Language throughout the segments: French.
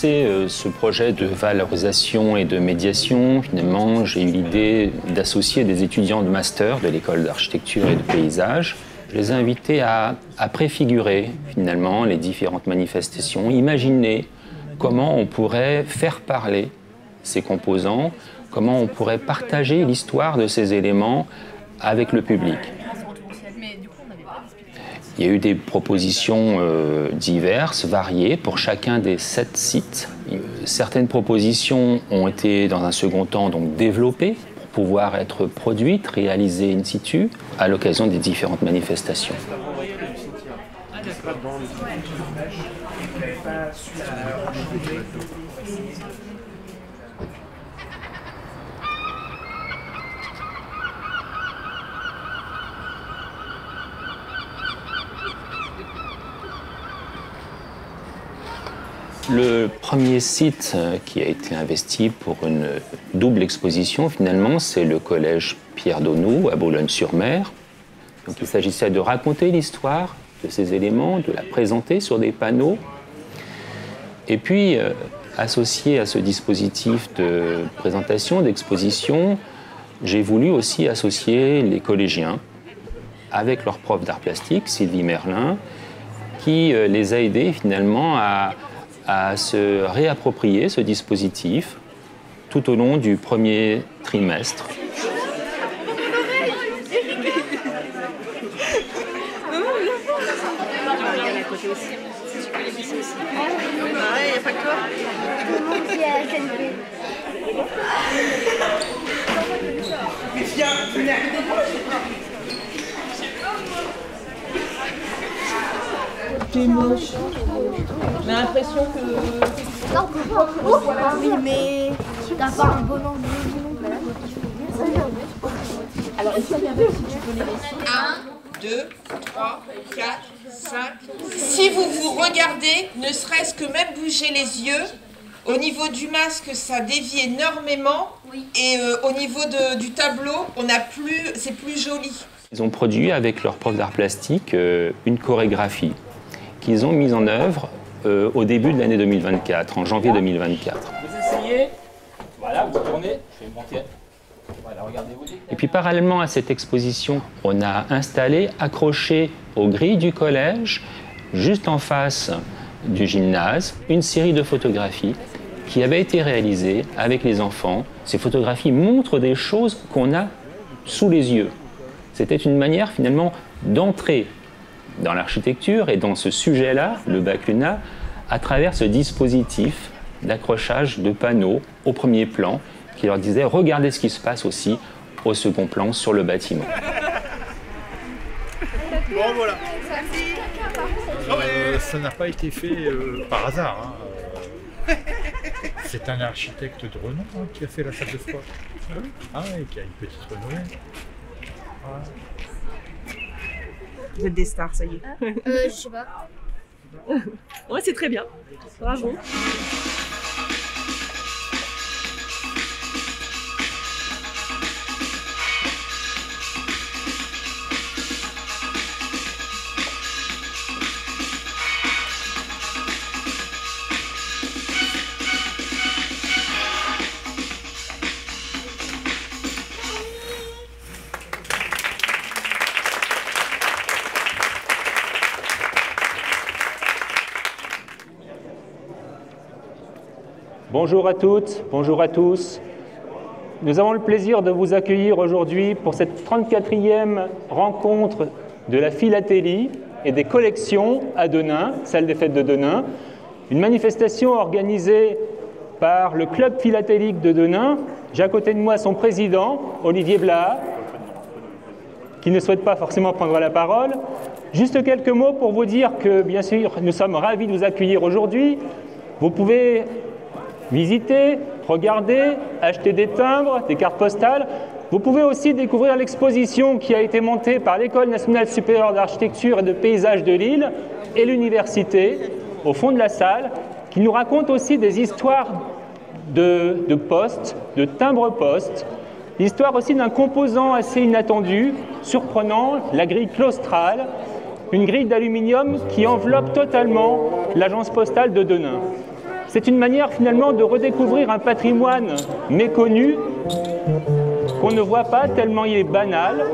lancé ce projet de valorisation et de médiation, finalement, j'ai eu l'idée d'associer des étudiants de master de l'école d'architecture et de paysage. Je les ai invités à préfigurer, finalement, les différentes manifestations, imaginer comment on pourrait faire parler ces composants, comment on pourrait partager l'histoire de ces éléments avec le public. Il y a eu des propositions diverses, variées, pour chacun des 7 sites. Certaines propositions ont été, dans un second temps, donc développées pour pouvoir être produites, réalisées in situ, à l'occasion des différentes manifestations. Le premier site qui a été investi pour une double exposition, finalement, c'est le collège Pierre Daunou à Boulogne-sur-Mer. Donc, il s'agissait de raconter l'histoire de ces éléments, de la présenter sur des panneaux. Et puis, associé à ce dispositif de présentation, d'exposition, j'ai voulu aussi associer les collégiens avec leur prof d'art plastique, Sylvie Merlin, qui les a aidés finalement à se réapproprier ce dispositif tout au long du premier trimestre. C'est moche. J'ai l'impression que... Non, oui, mais t'as pas un bon angle. Alors, est-ce qu'il y avait, si tu peux les laisser 1, 2, 3, 4, 5. Si vous vous regardez, ne serait-ce que même bouger les yeux, au niveau du masque, ça dévie énormément. Et au niveau du tableau, c'est plus joli. Ils ont produit avec leur prof d'art plastique une chorégraphie qu'ils ont mise en œuvre au début de l'année 2024, en janvier 2024. Vous essayez, voilà, vous tournez, je vais monter. Voilà, regardez-vous. Et puis parallèlement à cette exposition, on a installé, accroché aux grilles du collège, juste en face du gymnase, une série de photographies qui avaient été réalisées avec les enfants. Ces photographies montrent des choses qu'on a sous les yeux. C'était une manière finalement d'entrer dans l'architecture et dans ce sujet-là, le Bacluna, à travers ce dispositif d'accrochage de panneaux au premier plan qui leur disait « Regardez ce qui se passe aussi au second plan sur le bâtiment ». Bon, voilà. Ça n'a pas été fait par hasard. Hein. C'est un architecte de renom qui a fait la salle de sport. Ah oui, qui a une petite renommée. Ah. Vous êtes des stars, ça y est. Je sais pas. Ouais, c'est très bien. Bravo. Bonjour à toutes, bonjour à tous. Nous avons le plaisir de vous accueillir aujourd'hui pour cette 34e rencontre de la philatélie et des collections à Denain, salle des fêtes de Denain. Une manifestation organisée par le club philatélique de Denain. J'ai à côté de moi son président, Olivier Blahat, qui ne souhaite pas forcément prendre la parole. Juste quelques mots pour vous dire que, bien sûr, nous sommes ravis de vous accueillir aujourd'hui. Vous pouvez visiter, regarder, acheter des timbres, des cartes postales. Vous pouvez aussi découvrir l'exposition qui a été montée par l'École nationale supérieure d'architecture et de paysage de Lille et l'université, au fond de la salle, qui nous raconte aussi des histoires de postes, de timbres-postes, l'histoire aussi d'un composant assez inattendu, surprenant, la grille claustrale, une grille d'aluminium qui enveloppe totalement l'agence postale de Denain. C'est une manière finalement de redécouvrir un patrimoine méconnu qu'on ne voit pas tellement il est banal,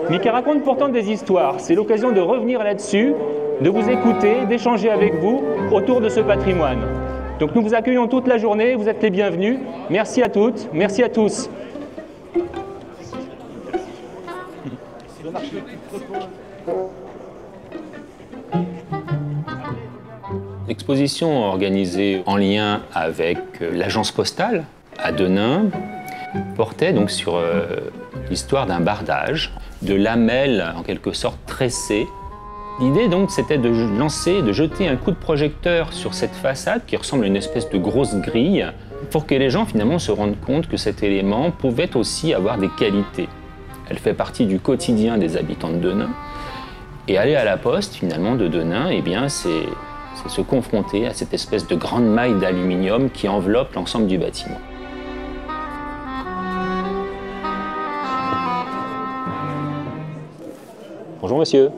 mais qui raconte pourtant des histoires. C'est l'occasion de revenir là-dessus, de vous écouter, d'échanger avec vous autour de ce patrimoine. Donc nous vous accueillons toute la journée, vous êtes les bienvenus. Merci à toutes, merci à tous. L'exposition organisée en lien avec l'agence postale à Denain portait donc sur l'histoire d'un bardage, de lamelles en quelque sorte tressées. L'idée donc c'était de lancer, de jeter un coup de projecteur sur cette façade qui ressemble à une espèce de grosse grille pour que les gens finalement se rendent compte que cet élément pouvait aussi avoir des qualités. Elle fait partie du quotidien des habitants de Denain. Et aller à la poste finalement de Denain, eh bien c'est se confronter à cette espèce de grande maille d'aluminium qui enveloppe l'ensemble du bâtiment. Bonjour monsieur.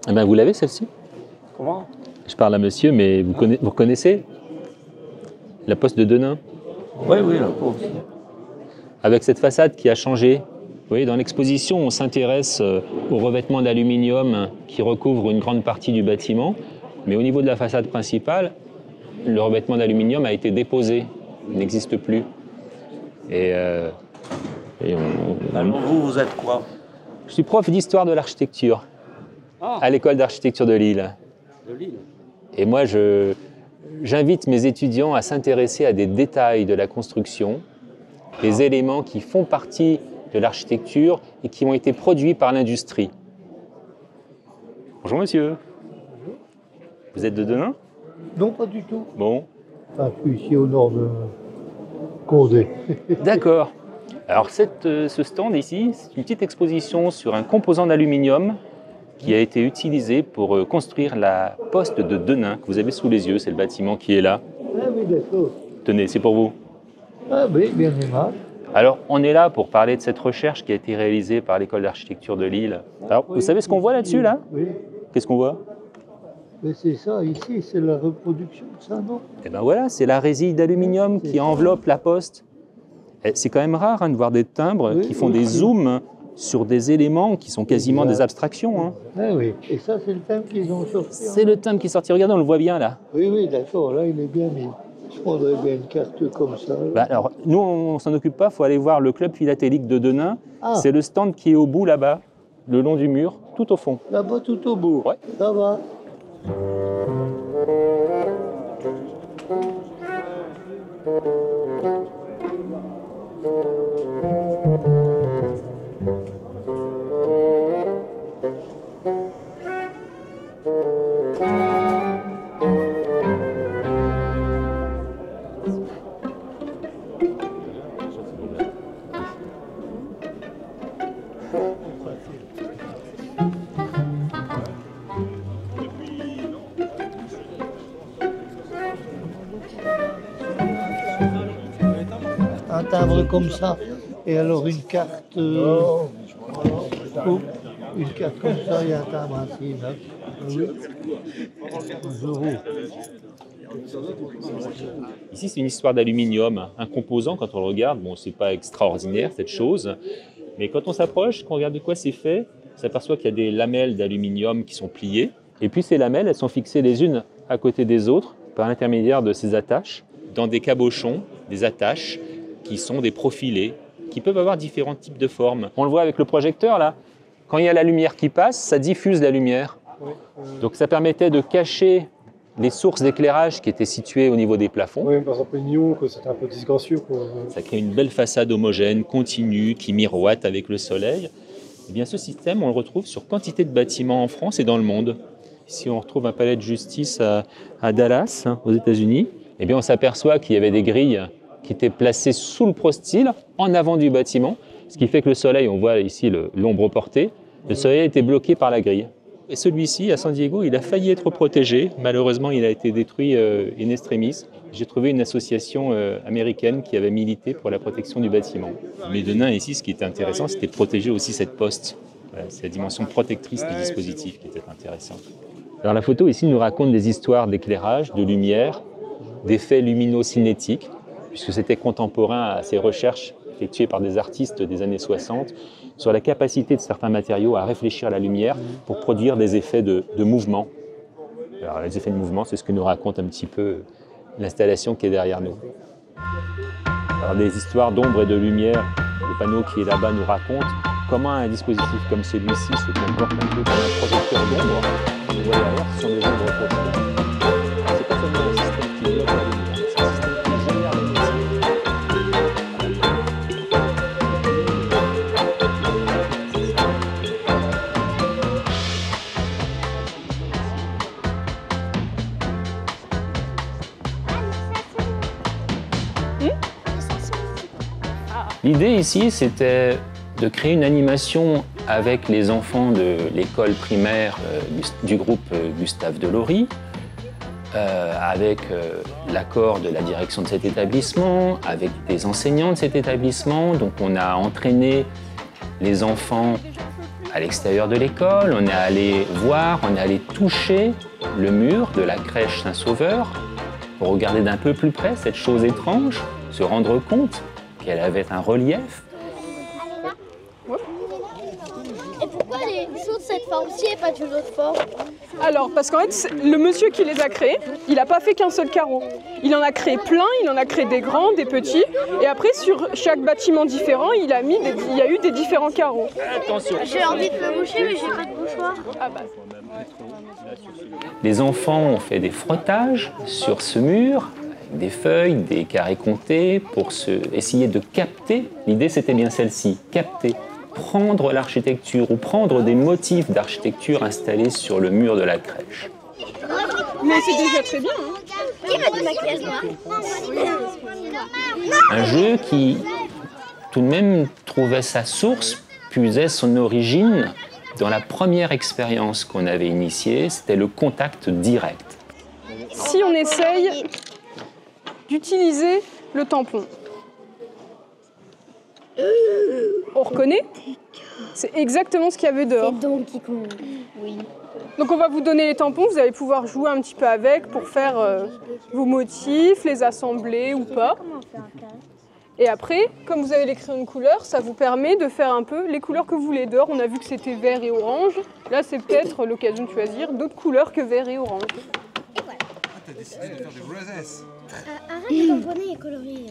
Eh ben, vous l'avez celle-ci? Comment? Je parle à monsieur, mais vous reconnaissez la poste de Denain? Oui, oui, la poste. Avec cette façade qui a changé. Vous voyez, dans l'exposition, on s'intéresse au revêtement d'aluminium qui recouvre une grande partie du bâtiment, mais au niveau de la façade principale, le revêtement d'aluminium a été déposé, il n'existe plus. Alors, vous êtes quoi? Je suis prof d'histoire de l'architecture à l'école d'architecture de Lille. De Lille. Et moi, j'invite mes étudiants à s'intéresser à des détails de la construction, des éléments qui font partie de l'architecture et qui ont été produits par l'industrie. Bonjour monsieur. Bonjour. Vous êtes de Denain? Non, pas du tout. Bon. Enfin, je suis ici au nord de Condé. D'accord. Alors ce stand ici, c'est une petite exposition sur un composant d'aluminium qui a été utilisé pour construire la poste de Denain que vous avez sous les yeux. C'est le bâtiment qui est là. Ah oui, d'accord. Tenez, c'est pour vous. Ah oui, bien aimable. Alors, on est là pour parler de cette recherche qui a été réalisée par l'école d'architecture de Lille. Alors, vous savez ce qu'on voit là-dessus, là? Oui. Qu'est-ce qu'on voit? Mais c'est ça, ici, c'est la reproduction de ça, non? Eh bien voilà, c'est la résille d'aluminium qui enveloppe la poste. C'est quand même rare de voir des timbres qui font des zooms sur des éléments qui sont quasiment des abstractions. Hein. Ah oui, et ça, c'est le timbre qu'ils ont sorti. C'est le timbre qui est sorti. Regardez, on le voit bien là. Oui, oui, d'accord, là, il est bien mis. Je prendrais bien une carte comme ça. Bah alors, nous, on ne s'en occupe pas, il faut aller voir le club philatélique de Denain. Ah. C'est le stand qui est au bout là-bas, le long du mur, tout au fond. Là-bas, tout au bout. Ouais. Ça va. Un timbre comme ça, et alors une carte, une carte comme ça, il y a un timbre ainsi, là. Oui. Bonjour. Ici, c'est une histoire d'aluminium, un composant, quand on le regarde, bon, c'est pas extraordinaire cette chose, mais quand on s'approche, qu'on regarde de quoi c'est fait, on s'aperçoit qu'il y a des lamelles d'aluminium qui sont pliées, et puis ces lamelles, elles sont fixées les unes à côté des autres par l'intermédiaire de ces attaches, dans des cabochons, des attaches, qui sont des profilés, qui peuvent avoir différents types de formes. On le voit avec le projecteur là, quand il y a la lumière qui passe, ça diffuse la lumière. Donc ça permettait de cacher les sources d'éclairage qui étaient situées au niveau des plafonds. Oui, par exemple, Lyon, que c'était un peu disgracieux. Ça crée une belle façade homogène, continue, qui miroite avec le soleil. Et bien ce système, on le retrouve sur quantité de bâtiments en France et dans le monde. Ici, on retrouve un palais de justice à Dallas, aux États-Unis. Et bien on s'aperçoit qu'il y avait des grilles qui étaient placées sous le prostyle, en avant du bâtiment, ce qui fait que le soleil, on voit ici l'ombre portée, le soleil a été bloqué par la grille. Et celui-ci, à San Diego, il a failli être protégé. Malheureusement, il a été détruit in extremis. J'ai trouvé une association américaine qui avait milité pour la protection du bâtiment. Mais Denain, ici, ce qui était intéressant, c'était de protéger aussi cette poste. Voilà, c'est la dimension protectrice du dispositif qui était intéressante. Alors la photo ici nous raconte des histoires d'éclairage, de lumière, d'effets luminocinétiques, puisque c'était contemporain à ces recherches effectuées par des artistes des années 60 sur la capacité de certains matériaux à réfléchir la lumière pour produire des effets de mouvement. Alors les effets de mouvement, c'est ce que nous raconte un petit peu l'installation qui est derrière nous. Alors des histoires d'ombre et de lumière, le panneau qui est là-bas nous raconte comment un dispositif comme celui-ci se comporte un peu comme un projecteur d'ombre. Vous voyez derrière, ce sont des ombres projetées. C'est pas seulement un système qui bloque la lumière, c'est un système qui génère la lumière. L'idée ici, c'était de créer une animation avec les enfants de l'école primaire du groupe Gustave Delory, avec l'accord de la direction de cet établissement, avec des enseignants de cet établissement. Donc on a entraîné les enfants à l'extérieur de l'école, on est allé voir, on est allé toucher le mur de la crèche Saint-Sauveur pour regarder d'un peu plus près cette chose étrange, se rendre compte qu'elle avait un relief. Et pourquoi les choses de cette forme-ci et pas d'une autre forme? Alors, parce qu'en fait, le monsieur qui les a créés, il n'a pas fait qu'un seul carreau. Il en a créé plein, il en a créé des grands, des petits. Et après, sur chaque bâtiment différent, il y a eu des différents carreaux. Attention. J'ai envie de me moucher, mais j'ai pas de mouchoir. Ah bah. Les enfants ont fait des frottages sur ce mur, avec des feuilles, des carrés comptés, pour essayer de capter. L'idée, c'était bien celle-ci, capter. Prendre l'architecture ou prendre des motifs d'architecture installés sur le mur de la crèche. Mais c'est déjà très bien. Hein. Qui m'a dit ma classe noire? Un jeu qui, tout de même, trouvait sa source, puisait son origine dans la première expérience qu'on avait initiée, c'était le contact direct. Si on essaye d'utiliser le tampon, on reconnaît? C'est exactement ce qu'il y avait dehors. C'est Donkey Kong. Oui. Donc on va vous donner les tampons, vous allez pouvoir jouer un petit peu avec pour faire vos motifs, les assembler ou pas. Et après, comme vous avez les crayons de couleur, ça vous permet de faire un peu les couleurs que vous voulez. Dehors, on a vu que c'était vert et orange. Là, c'est peut-être l'occasion de choisir d'autres couleurs que vert et orange. Et voilà. Ah, t'as décidé de faire des roses. Arrête de tamponner et colorier.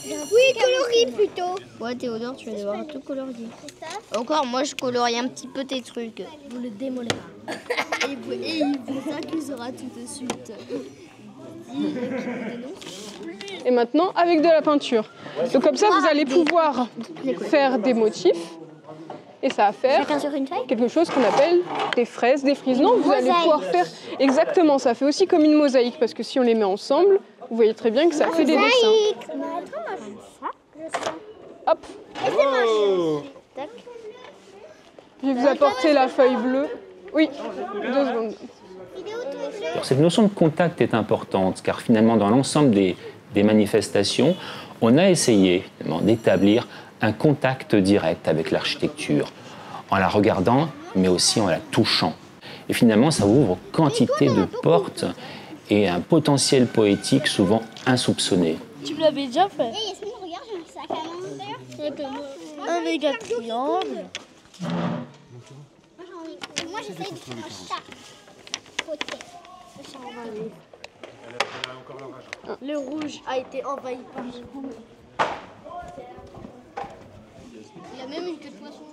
Oui, coloris plutôt. Ouais, Théodore, tu vas devoir tout colorier. Encore, moi, je colorie un petit peu tes trucs. Vous le démolirez. Et il vous accusera tout de suite. Et maintenant, avec de la peinture. Donc comme ça, vous allez pouvoir faire des motifs. Et ça va faire quelque chose qu'on appelle des fraises, des frises. Non, vous allez pouvoir faire exactement. Ça fait aussi comme une mosaïque, parce que si on les met ensemble, vous voyez très bien que ça fait des dessins. Hop. Je vais vous apporter la feuille bleue. Oui, 2 secondes. Alors, cette notion de contact est importante, car finalement, dans l'ensemble des manifestations, on a essayé d'établir un contact direct avec l'architecture, en la regardant, mais aussi en la touchant. Et finalement, ça ouvre quantité de portes et un potentiel poétique souvent insoupçonné. Tu me l'avais déjà fait. Hey, Yasmine, regarde, j'ai un sac à main. Un méga triangle. Moi, j'essaie de faire ça. Le rouge a été envahi par le rouge. Il y a même une queue de poisson.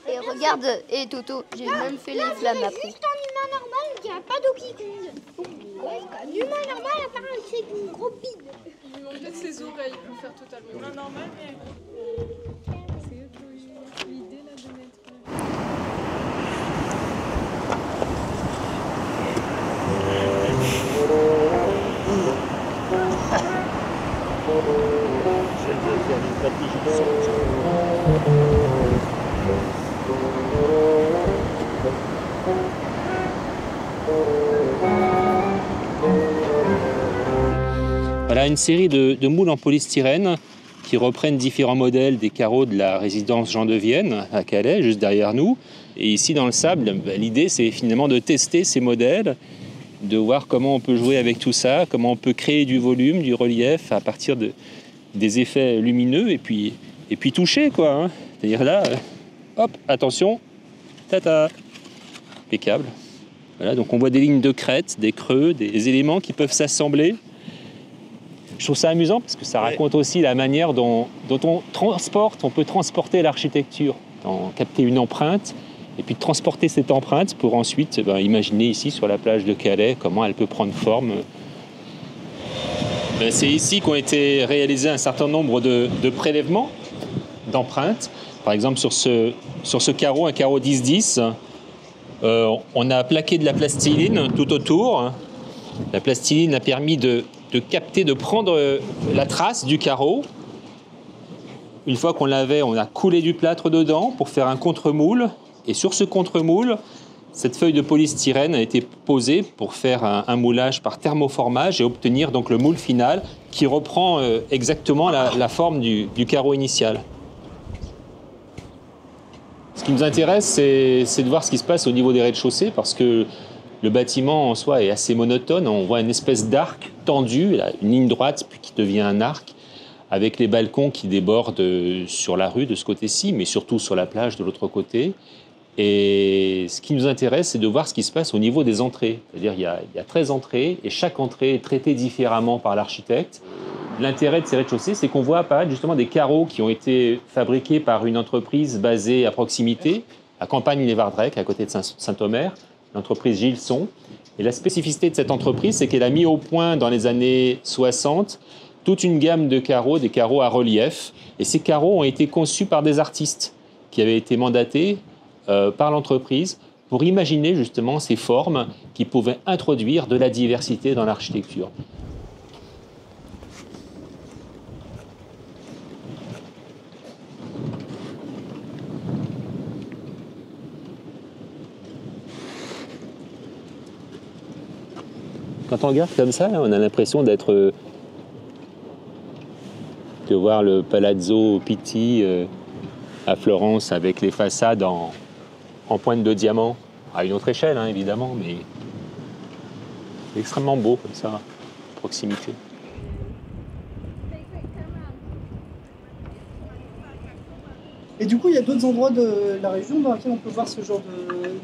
Et regarde, et Toto, j'ai même fait les flammes après. C'est juste un humain normal qui n'a pas Donkey Kong. Un humain normal à part un gros bide. Il manque peut-être ses oreilles pour faire totalement. Humain normal, mais c'est eux qui ont eu l'idée là de mettre. Voilà une série de moules en polystyrène qui reprennent différents modèles des carreaux de la résidence Jean de Vienne à Calais, juste derrière nous. Et ici dans le sable, l'idée c'est finalement de tester ces modèles, de voir comment on peut jouer avec tout ça, comment on peut créer du volume, du relief à partir des effets lumineux et puis toucher quoi. Hein. C'est-à-dire là, hop, attention, tata, impeccable. Voilà, donc on voit des lignes de crête, des creux, des éléments qui peuvent s'assembler. Je trouve ça amusant parce que ça raconte aussi la manière dont on peut transporter l'architecture, capter une empreinte et puis transporter cette empreinte pour ensuite imaginer ici sur la plage de Calais comment elle peut prendre forme. C'est ici qu'ont été réalisés un certain nombre de prélèvements d'empreintes. Par exemple sur ce carreau, un carreau 10-10, on a plaqué de la plastiline tout autour. La plastiline a permis de capter, de prendre la trace du carreau. Une fois qu'on l'avait, on a coulé du plâtre dedans pour faire un contre-moule. Et sur ce contre-moule, cette feuille de polystyrène a été posée pour faire un moulage par thermoformage et obtenir donc le moule final qui reprend exactement la forme du carreau initial. Ce qui nous intéresse, c'est de voir ce qui se passe au niveau des rez-de-chaussée parce que le bâtiment en soi est assez monotone. On voit une espèce d'arc tendu, une ligne droite puis qui devient un arc avec les balcons qui débordent sur la rue de ce côté-ci, mais surtout sur la plage de l'autre côté. Et ce qui nous intéresse, c'est de voir ce qui se passe au niveau des entrées. C'est-à-dire qu'il y a 13 entrées et chaque entrée est traitée différemment par l'architecte. L'intérêt de ces rez-de-chaussée, c'est qu'on voit apparaître justement des carreaux qui ont été fabriqués par une entreprise basée à proximité, à Campagne-les-Vardrec, à côté de Saint-Omer, l'entreprise Gilson. Et la spécificité de cette entreprise, c'est qu'elle a mis au point dans les années 60 toute une gamme de carreaux, des carreaux à relief. Et ces carreaux ont été conçus par des artistes qui avaient été mandatés par l'entreprise pour imaginer justement ces formes qui pouvaient introduire de la diversité dans l'architecture. Quand on regarde comme ça, on a l'impression de voir le Palazzo Pitti à Florence avec les façades en pointe de diamant, à une autre échelle hein, évidemment, mais c'est extrêmement beau comme ça, proximité. Et du coup, il y a d'autres endroits de la région dans lesquels on peut voir ce genre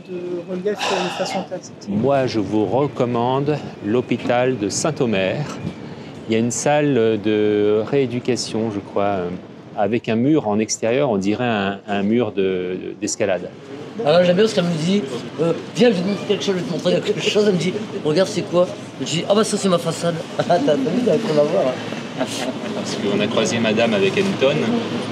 de relief de façon intéressante. Moi, je vous recommande l'hôpital de Saint-Omer. Il y a une salle de rééducation, je crois, avec un mur en extérieur, on dirait un mur d'escalade. Alors j'aime bien parce qu'elle me dit viens, je vais te montrer quelque chose, je vais te montrer quelque chose. Elle me dit regarde, c'est quoi? Je dis ah bah ça c'est ma façade. T'as vu, t'as qu'on va voir. Parce qu'on a croisé madame avec Anton,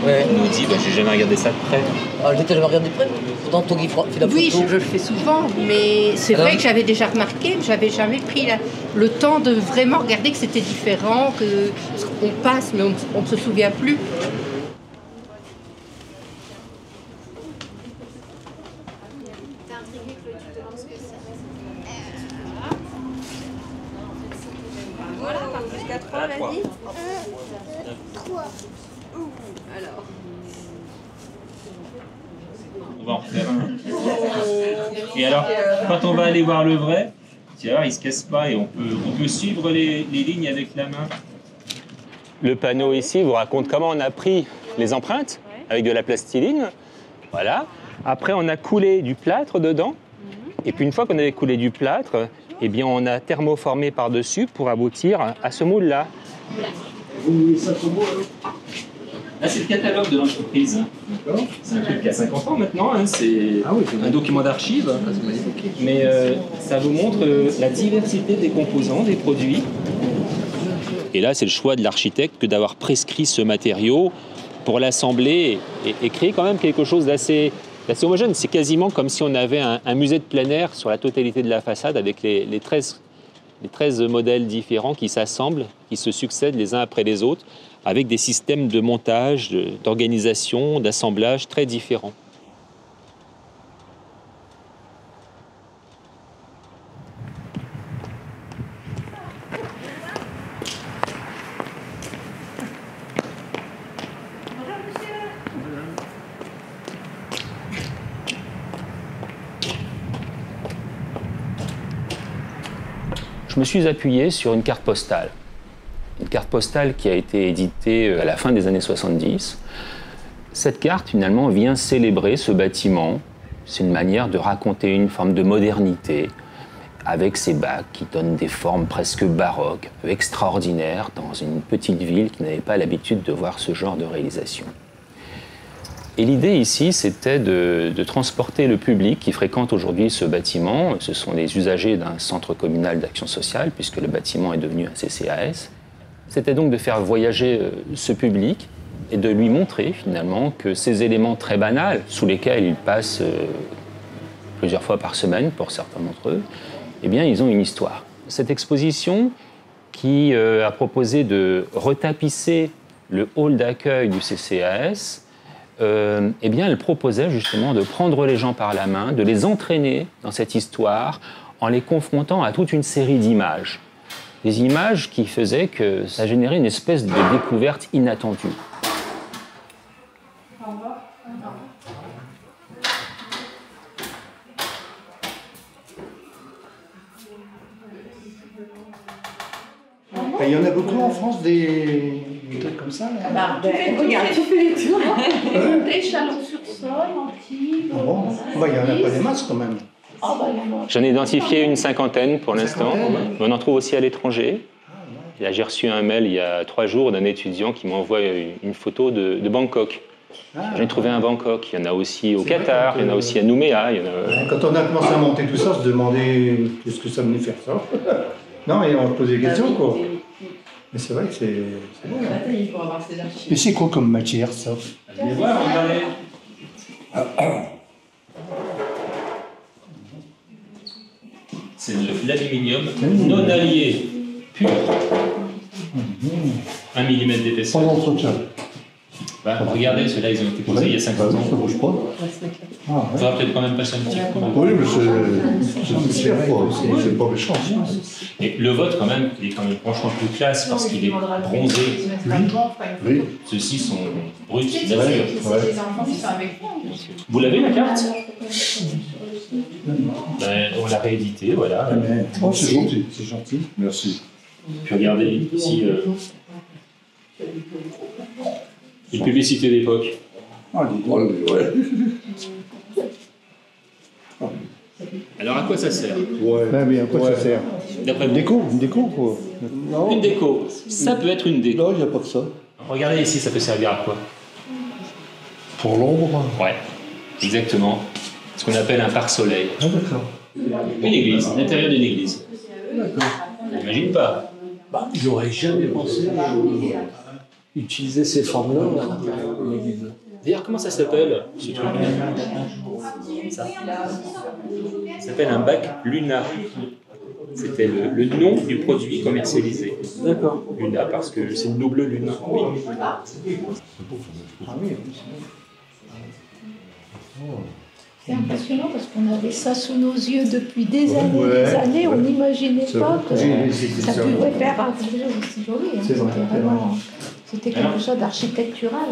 ouais. Elle nous dit j'ai jamais regardé ça de près. Ah, je t'ai jamais regardé de près? Pourtant ton Guy fait la photo. Oui, je le fais souvent, mais c'est vrai que j'avais déjà remarqué, mais j'avais jamais pris le temps de vraiment regarder que c'était différent, qu'on passe, mais on ne se souvient plus. Voilà, jusqu'à 3, vas-y. 3. Alors. On va en refaire un. Et alors, quand on va aller voir le vrai, tu vois, il se casse pas et on peut suivre les lignes avec la main. Le panneau ici vous raconte comment on a pris les empreintes avec de la plastiline. Voilà. Après, on a coulé du plâtre dedans. Et puis, une fois qu'on avait coulé du plâtre, eh bien, on a thermoformé par-dessus pour aboutir à ce moule-là. Là, c'est le catalogue de l'entreprise. C'est un truc qui a 50 ans maintenant, hein. C'est un document d'archives. Mais ça vous montre la diversité des composants, des produits. Et là, c'est le choix de l'architecte que d'avoir prescrit ce matériau pour l'assembler et créer quand même quelque chose d'assez homogène. C'est quasiment comme si on avait un musée de plein air sur la totalité de la façade avec les 13 modèles différents qui s'assemblent, qui se succèdent les uns après les autres, avec des systèmes de montage, d'organisation, d'assemblage très différents. je me suis appuyé sur une carte postale. Une carte postale qui a été éditée à la fin des années 70. Cette carte, finalement, vient célébrer ce bâtiment. C'est une manière de raconter une forme de modernité, avec ces bacs qui donnent des formes presque baroques, extraordinaires, dans une petite ville qui n'avait pas l'habitude de voir ce genre de réalisation. Et l'idée ici, c'était de transporter le public qui fréquente aujourd'hui ce bâtiment. Ce sont les usagers d'un centre communal d'action sociale, puisque le bâtiment est devenu un CCAS. C'était donc de faire voyager ce public et de lui montrer finalement que ces éléments très banals, sous lesquels ils passent plusieurs fois par semaine pour certains d'entre eux, eh bien, ils ont une histoire. Cette exposition qui a proposé de retapisser le hall d'accueil du CCAS, eh bien, elle proposait justement de prendre les gens par la main, de les entraîner dans cette histoire en les confrontant à toute une série d'images. Des images qui faisaient que ça générait une espèce de découverte inattendue. Il y en a beaucoup en France des trucs comme ça là. Regarde, tu fais les tours. Des Chalon-sur-Saône, Antibes. Ah bon, bah, il y en a pas des masses quand même. J'en ai identifié une cinquantaine pour l'instant, mais on en trouve aussi à l'étranger. Là, j'ai reçu un mail il y a 3 jours d'un étudiant qui m'envoie une photo de Bangkok. J'en ai trouvé un à Bangkok, il y en a aussi au Qatar, il y en a aussi à Nouméa. Quand on a commencé à monter tout ça, on se demandait qu'est-ce que ça venait faire ça. Non, et on se posait des questions quoi. Mais c'est vrai que c'est bon. Mais c'est quoi comme matière ça? Allez voir, regardez. C'est de l'aluminium non allié pur. 1 mm d'épaisseur. Pas d'entretien. Bah, regardez, ceux-là, ils ont été posés il y a 50 ans. Ça bouge pas. Il faudra peut-être quand même passer un petit coup. Oui, mais c'est super quoi. C'est pas méchant. Et le vôtre, quand même, il est quand même franchement plus classe parce qu'il est bronzé. Oui. Ceux-ci sont bruts, nature. Vous l'avez, la carte? Ben, on l'a réédité, voilà. Oh, c'est gentil, c'est gentil. Merci. Puis regardez ici une publicité d'époque. Ah, ouais. Alors à quoi ça sert? Ouais, mais à quoi ça sert? D'après vous? Une déco quoi? Non. Une déco. Ça peut être une déco. Non, il n'y a pas que ça. Regardez ici, ça peut servir à quoi? Pour l'ombre? Ouais, exactement. Ce qu'on appelle un pare-soleil. Ah d'accord. Une église, l'intérieur d'une église. D'accord. J'imagine pas. Bah, ils n'auraient jamais pensé à utiliser ces formes-là. D'ailleurs, comment ça s'appelle, ce truc? Ça s'appelle un bac Luna. C'était le nom du produit commercialisé. D'accord. Luna, parce que c'est une double lune. Oui. Ah oui. C'est impressionnant parce qu'on avait ça sous nos yeux depuis des années, on n'imaginait pas que ça pouvait faire quelque chose aussi joli. Hein. C'était quelque chose d'architectural.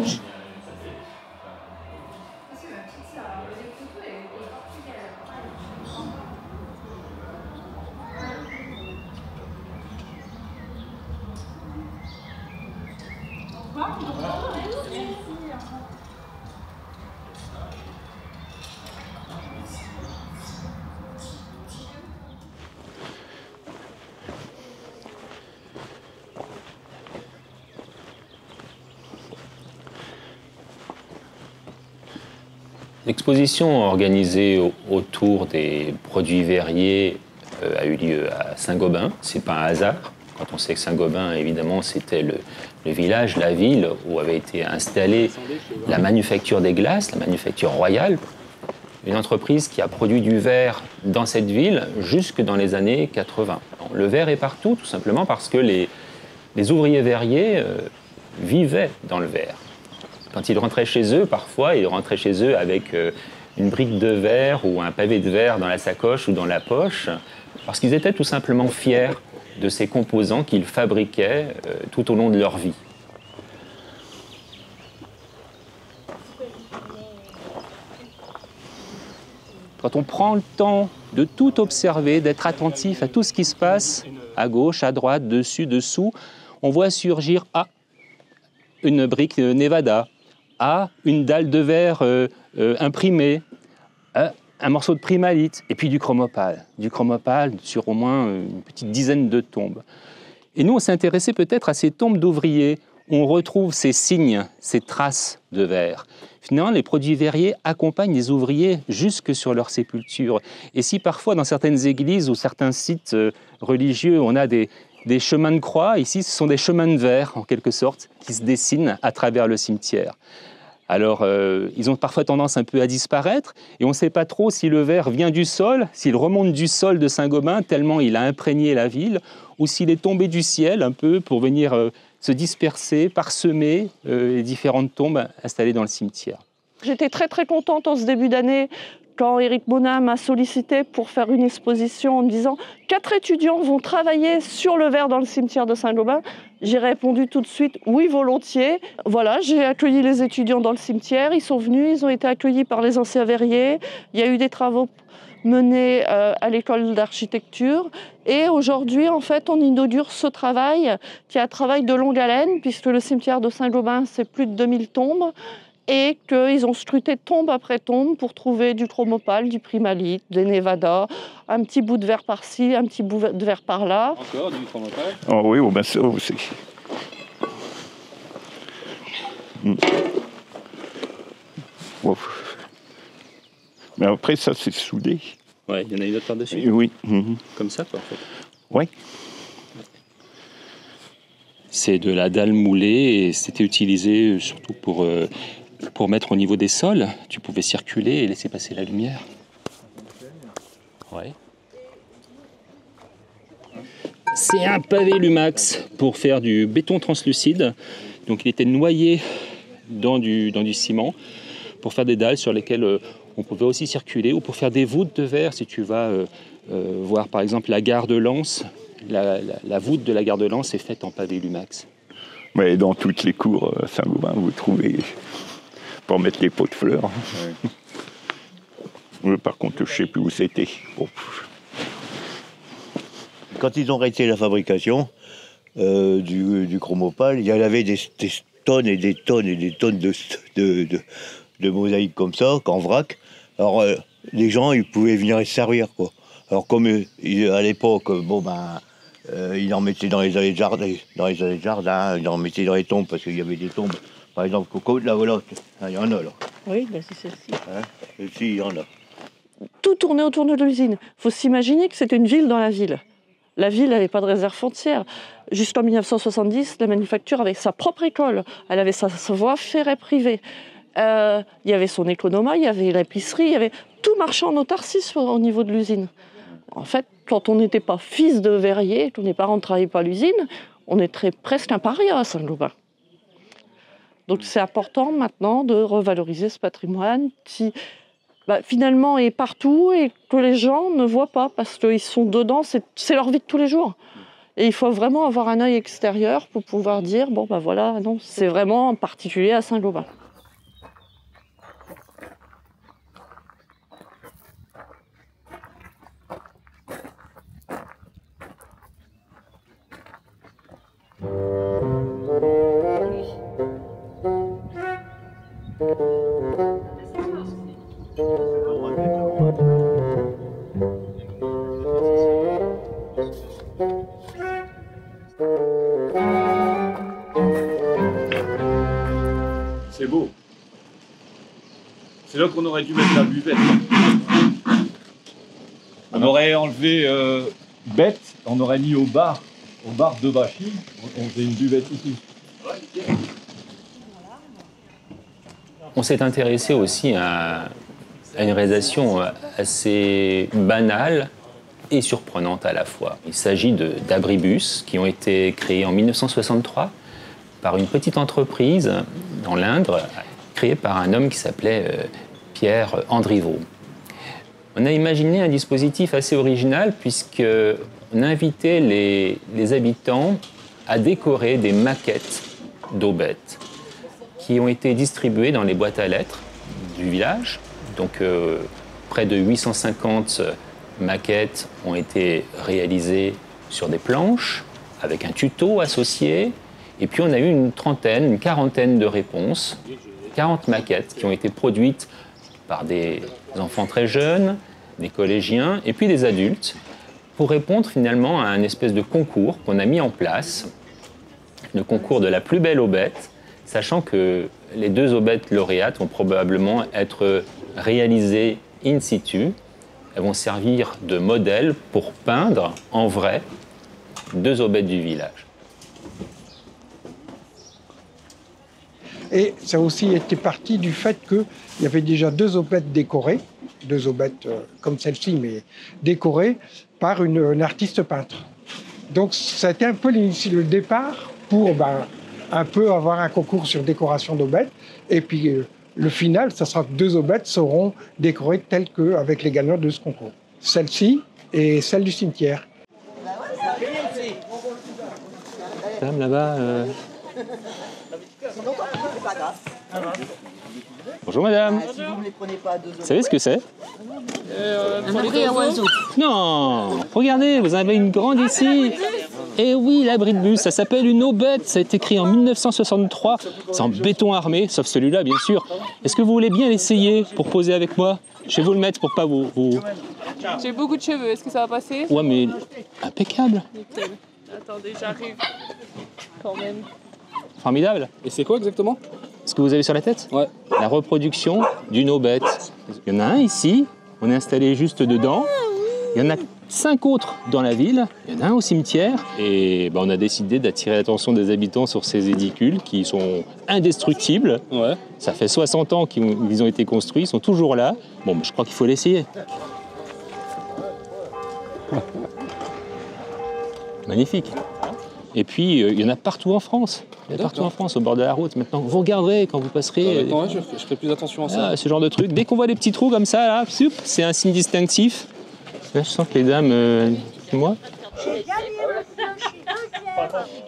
L'exposition organisée autour des produits verriers a eu lieu à Saint-Gobain. C'est pas un hasard. Quand on sait que Saint-Gobain, évidemment, c'était le village, la ville où avait été installée la manufacture des glaces, la manufacture royale. Une entreprise qui a produit du verre dans cette ville jusque dans les années 80. Le verre est partout, tout simplement parce que les ouvriers verriers vivaient dans le verre. Quand ils rentraient chez eux, parfois, ils rentraient chez eux avec une brique de verre ou un pavé de verre dans la sacoche ou dans la poche, parce qu'ils étaient tout simplement fiers de ces composants qu'ils fabriquaient tout au long de leur vie. Quand on prend le temps de tout observer, d'être attentif à tout ce qui se passe à gauche, à droite, dessus, dessous, on voit surgir une brique Nevada, une dalle de verre imprimée, un morceau de primalite, et puis du chromopale sur au moins une petite dizaine de tombes. Et nous, on s'est intéressé peut-être à ces tombes d'ouvriers. On retrouve ces signes, ces traces de verre. Finalement, les produits verriers accompagnent les ouvriers jusque sur leur sépulture. Et si parfois, dans certaines églises ou certains sites religieux, on a des chemins de croix, ici, ce sont des chemins de verre, en quelque sorte, qui se dessinent à travers le cimetière. Alors, ils ont parfois tendance un peu à disparaître, et on ne sait pas trop si le verre vient du sol, s'il remonte du sol de Saint-Gobain, tellement il a imprégné la ville, ou s'il est tombé du ciel un peu pour venir se disperser, parsemer les différentes tombes installées dans le cimetière. J'étais très très contente en ce début d'année quand Éric Monin m'a sollicité pour faire une exposition en me disant « 4 étudiants vont travailler sur le verre dans le cimetière de Saint-Gobain ». J'ai répondu tout de suite « oui, volontiers ». Voilà, j'ai accueilli les étudiants dans le cimetière, ils sont venus, ils ont été accueillis par les anciens verriers. Il y a eu des travaux menés à l'école d'architecture. Et aujourd'hui, en fait, on inaugure ce travail qui est un travail de longue haleine, puisque le cimetière de Saint-Gobain, c'est plus de 2000 tombes, et qu'ils ont scruté tombe après tombe pour trouver du chromopale, du primalite, des Nevada, un petit bout de verre par-ci, un petit bout de verre par-là. Encore du chromopale? Oh oui, oh ben ça aussi. Wow. Mais après, ça, c'est soudé. Ouais, il y en a une autre par-dessus. Oui. Comme ça, quoi, en fait. Oui. C'est de la dalle moulée et c'était utilisé surtout pour mettre au niveau des sols. Tu pouvais circuler et laisser passer la lumière. Ouais. C'est un pavé Lumax pour faire du béton translucide. Donc il était noyé dans du ciment pour faire des dalles sur lesquelles on pouvait aussi circuler, ou pour faire des voûtes de verre. Si tu vas voir par exemple la gare de Lens, la voûte de la gare de Lens est faite en pavé Lumax. Mais dans toutes les cours à Saint-Gobain, vous trouvez pour mettre les pots de fleurs. Ouais. Par contre, je ne sais plus où c'était. Oh. Quand ils ont arrêté la fabrication du chromopale, il y en avait des tonnes et des tonnes et des tonnes de mosaïques comme ça, qu'en vrac. Alors, les gens, ils pouvaient venir les servir, quoi. Alors, comme à l'époque, ils en mettaient dans les allées de jardin, ils en mettaient dans les tombes, parce qu'il y avait des tombes. Par exemple, Coco, là, voilà, il y en a, là. Oui, ben c'est celle-ci. Celle-ci, il y en a. Tout tournait autour de l'usine. Il faut s'imaginer que c'était une ville dans la ville. La ville n'avait pas de réserve foncière. Jusqu'en 1970, la manufacture avait sa propre école. Elle avait sa voie ferrée privée. Il y avait son économat, il y avait l'épicerie, il y avait tout marchait en autarcie au niveau de l'usine. En fait, quand on n'était pas fils de verrier, quand les parents ne travaillaient pas à l'usine, on était presque un paria à Saint-Gobain. Donc c'est important maintenant de revaloriser ce patrimoine qui finalement est partout et que les gens ne voient pas parce qu'ils sont dedans, c'est leur vie de tous les jours. Et il faut vraiment avoir un œil extérieur pour pouvoir dire, bon ben voilà, non, c'est vraiment particulier à Saint-Gobain. C'est beau. C'est là qu'on aurait dû mettre la buvette. On aurait enlevé bête, on aurait mis au bar de Bachy, on faisait une buvette ici. On s'est intéressé aussi à une réalisation assez banale et surprenante à la fois. Il s'agit d'abribus qui ont été créés en 1963 par une petite entreprise dans l'Indre, créée par un homme qui s'appelait Pierre Andriveau. On a imaginé un dispositif assez original puisqu'on invitait les habitants à décorer des maquettes d'aubettes qui ont été distribuées dans les boîtes à lettres du village. Donc près de 850 maquettes ont été réalisées sur des planches, avec un tuto associé. Et puis on a eu une quarantaine de réponses, 40 maquettes qui ont été produites par des enfants très jeunes, des collégiens et puis des adultes, pour répondre finalement à un espèce de concours qu'on a mis en place, le concours de la plus belle aubette, sachant que les 2 aubettes lauréates vont probablement être réalisées in situ. Elles vont servir de modèle pour peindre en vrai 2 aubettes du village. Et ça a aussi été parti du fait qu'il y avait déjà 2 aubettes décorées, 2 aubettes comme celle-ci, mais décorées par une artiste peintre. Donc ça a été un peu le départ pour un peu avoir un concours sur décoration d'aubettes. Et puis le final, ça sera que 2 aubettes seront décorées telles qu'avec les gagnants de ce concours. Celle-ci et celle du cimetière. Madame, là-bas... Bonjour madame. Si vous ne les prenez pas à 2 euros. Vous savez ce que c'est? Un abri à oiseaux. Non. Regardez, vous avez une grande ici. Et oui, l'abri de bus, ça s'appelle une aubette. Ça a été créé en 1963. C'est en béton armé, sauf celui-là bien sûr. Est-ce que vous voulez bien l'essayer pour poser avec moi? Je vais vous le mettre pour pas vous... J'ai beaucoup de cheveux, est-ce que ça va passer? Ouais mais impeccable. Nickel. Attendez, j'arrive. Quand même. Formidable. Et c'est quoi exactement? Ce que vous avez sur la tête? Ouais. La reproduction d'une aubette. Il y en a un ici, on est installé juste dedans. Il y en a 5 autres dans la ville, il y en a un au cimetière. Et on a décidé d'attirer l'attention des habitants sur ces édicules qui sont indestructibles. Ouais. Ça fait 60 ans qu'ils ont été construits, ils sont toujours là. Bon, je crois qu'il faut l'essayer. Magnifique. Et puis, il y en a partout en France. Il y en a partout en France, au bord de la route. Maintenant, vous regarderez quand vous passerez. Je ferai plus attention à ça. Ce genre de truc. Dès qu'on voit des petits trous comme ça, là, c'est un signe distinctif. Là, je sens que les dames... moi.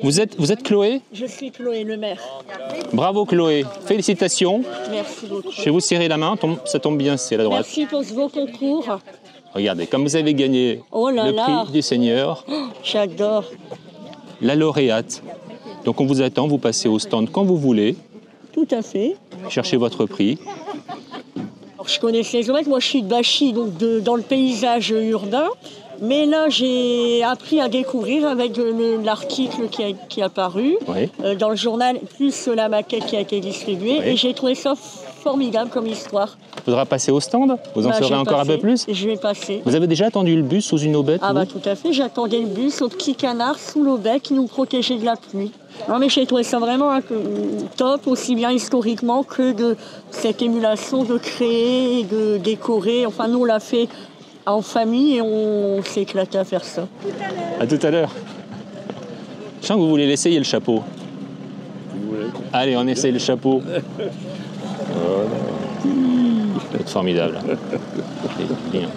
Vous êtes Chloé? Je suis Chloé Lemaire. Bravo Chloé. Félicitations. Merci beaucoup. Je vais vous serrer la main. Ça tombe bien, c'est la droite. Merci pour ce beau concours. Regardez, comme vous avez gagné le prix du Seigneur. Oh, j'adore. La lauréate. Donc on vous attend, vous passez au stand quand vous voulez. Tout à fait. Cherchez votre prix. Alors, je connaissais les aubettes, moi je suis de Bachy, donc dans le paysage urbain. Mais là j'ai appris à découvrir avec l'article qui est apparu dans le journal, plus la maquette qui a été distribuée. Et j'ai trouvé ça formidable comme histoire. Il faudra passer au stand? Vous en saurez encore un peu plus? Je vais passer. Vous avez déjà attendu le bus sous une aubette? Ah bah tout à fait, j'attendais le bus au petit canard sous l'aubette qui nous protégeait de la pluie. Non mais j'ai trouvé ça vraiment top, aussi bien historiquement que de cette émulation de créer, de décorer. Enfin nous on l'a fait en famille et on s'est éclaté à faire ça. À tout à l'heure. Je sens que vous voulez l'essayer le chapeau. Allez, on essaye le chapeau. C'est formidable. C'est bien.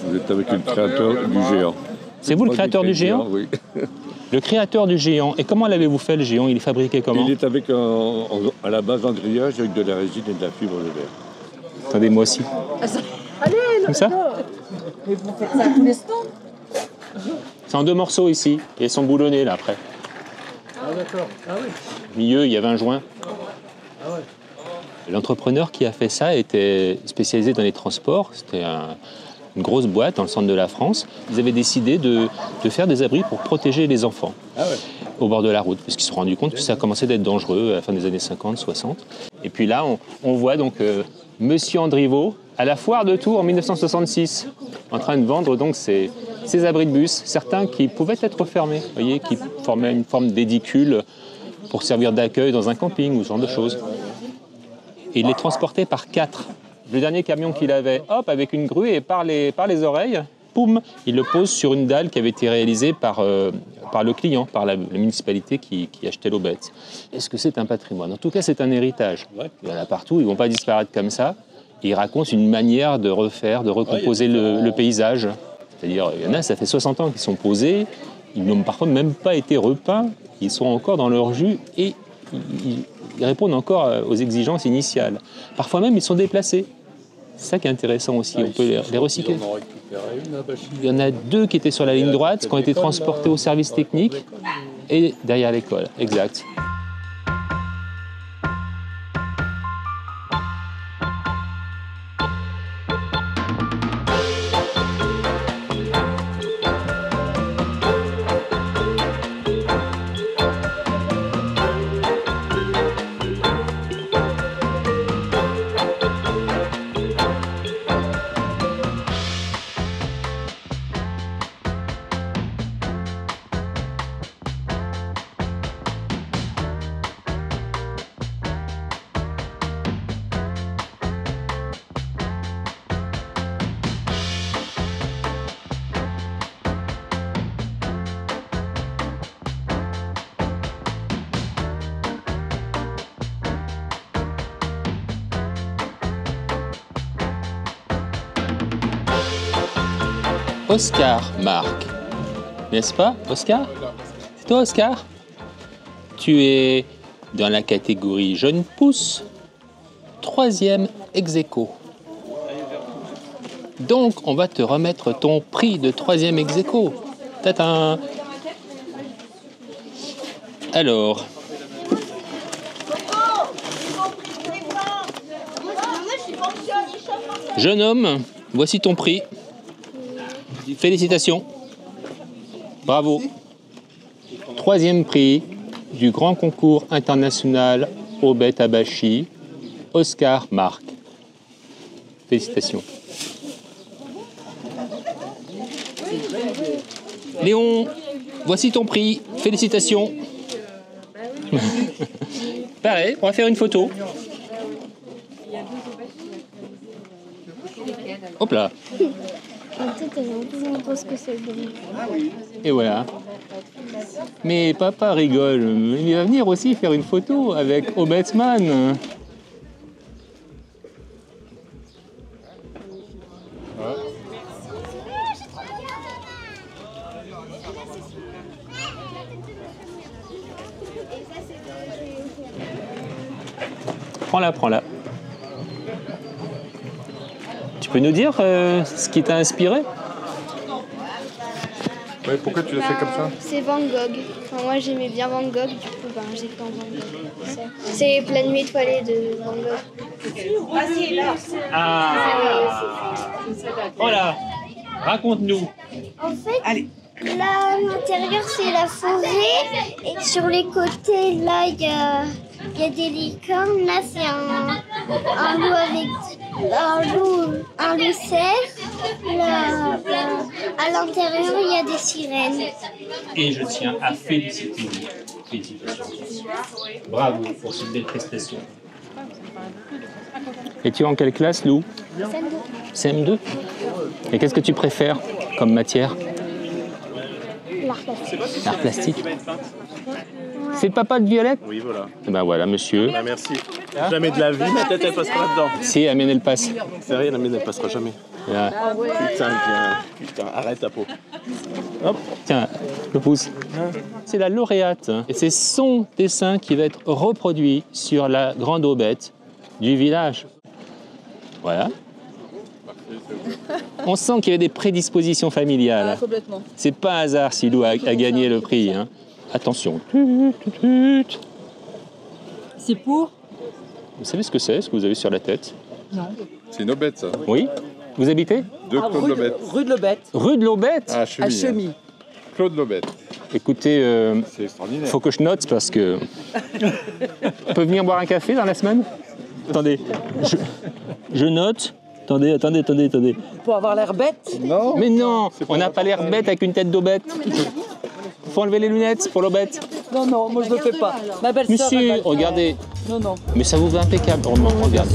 Vous êtes avec le créateur du géant. C'est vous le créateur du géant? Oui. Le créateur du géant. Et comment l'avez-vous fait le géant? Il est fabriqué comment? Il est avec à la base en grillage avec de la résine et de la fibre de verre. Attendez, moi aussi. Allez, comme ça? Mais vous faites ça à tous les stands? C'est en 2 morceaux ici. Et ils sont boulonnés là après. Ah d'accord. Ah oui. Au milieu, il y avait un joint. Ah ouais. L'entrepreneur qui a fait ça était spécialisé dans les transports. C'était une grosse boîte dans le centre de la France. Ils avaient décidé de faire des abris pour protéger les enfants au bord de la route, parce qu'ils se sont rendus compte que ça commençait d'être dangereux à la fin des années 50, 60. Et puis là, on voit donc Monsieur Andriveau à la foire de Tours en 1966, en train de vendre donc ces abris de bus, certains qui pouvaient être fermés, vous voyez, qui formaient une forme d'édicule pour servir d'accueil dans un camping ou ce genre de choses. Et il les transportait par 4. Le dernier camion qu'il avait, hop, avec une grue et par les oreilles, poum, il le pose sur une dalle qui avait été réalisée par le client, par la municipalité qui achetait l'aubette. Est-ce que c'est un patrimoine? En tout cas, c'est un héritage. Il y en a partout, ils ne vont pas disparaître comme ça. Ils racontent une manière de refaire, de recomposer le paysage. C'est-à-dire, il y en a, ça fait 60 ans qu'ils sont posés, ils n'ont parfois même pas été repeints, ils sont encore dans leur jus et ils répondent encore aux exigences initiales. Parfois même, ils sont déplacés. C'est ça qui est intéressant aussi, on peut les recycler. On en récupérait une à Bachy. Il y en a 2 qui étaient sur la ligne droite, qui ont été transportés au service technique et derrière l'école, exact. Oscar Marc, n'est-ce pas, Oscar? C'est toi, Oscar? Tu es dans la catégorie jeune pousse, 3e ex-aequo. Donc, on va te remettre ton prix de 3e ex-aequo. Tatin! Alors, jeune homme, voici ton prix. Félicitations. Bravo. 3e prix du grand concours international Aubette à Bachy, Oscar Marc. Félicitations. Léon, voici ton prix. Félicitations. Pareil, on va faire une photo. Hop là. Et voilà. Mais papa rigole. Il va venir aussi faire une photo avec Obetsman. Prends-la, prends-la. Tu peux nous dire ce qui t'a inspiré? Ouais, pourquoi tu l'as fait comme ça? C'est Van Gogh. Enfin, moi j'aimais bien Van Gogh, du coup j'ai fait en Van Gogh. C'est Pleine nuit étoilée de Van Gogh. Vas-y, là. Ah. Voilà. Raconte-nous. En fait, là, à l'intérieur c'est la forêt et sur les côtés là il y a des licornes. Là c'est un loup avec un loup cerf. Là, à l'intérieur il y a des sirènes. Et je tiens à féliciter vous. Félicitations. Bravo pour cette belle prestation. Et tu es en quelle classe, Lou? CM2. Et qu'est-ce que tu préfères comme matière? L'art plastique. L'art plastique. C'est le papa de Violette? Oui, voilà. Et ben voilà, monsieur. Ah, merci. Jamais de la vie, ma tête, elle passera dedans. Si, Amène, elle passe. C'est rien, Amène, elle passera jamais. Là. Putain, arrête ta peau. Hop, tiens, le pouce. C'est la lauréate. Et c'est son dessin qui va être reproduit sur la grande aubette du village. Voilà. On sent qu'il y avait des prédispositions familiales. Ah, complètement. C'est pas un hasard si Lou a gagné le prix. Hein. Attention. C'est pour? Vous savez ce que c'est, ce que vous avez sur la tête? Non. C'est une aubette, ça. Oui. Vous habitez? Rue de l'Aubette. Rue de l'Aubette? À Chemie. À Chemie. Claude Lobette. Écoutez, c'est extraordinaire. Faut que je note parce que... On peut venir boire un café dans la semaine? Attendez, je note. Attendez. Pour avoir l'air bête? Non. Mais non, on n'a pas l'air bête avec une tête d'aubette. Faut enlever les lunettes pour l'aubette. Non, moi je ne le fais pas. Ma belle-sœur, Monsieur, regardez. Non. Mais ça vous va impeccable. Regarde.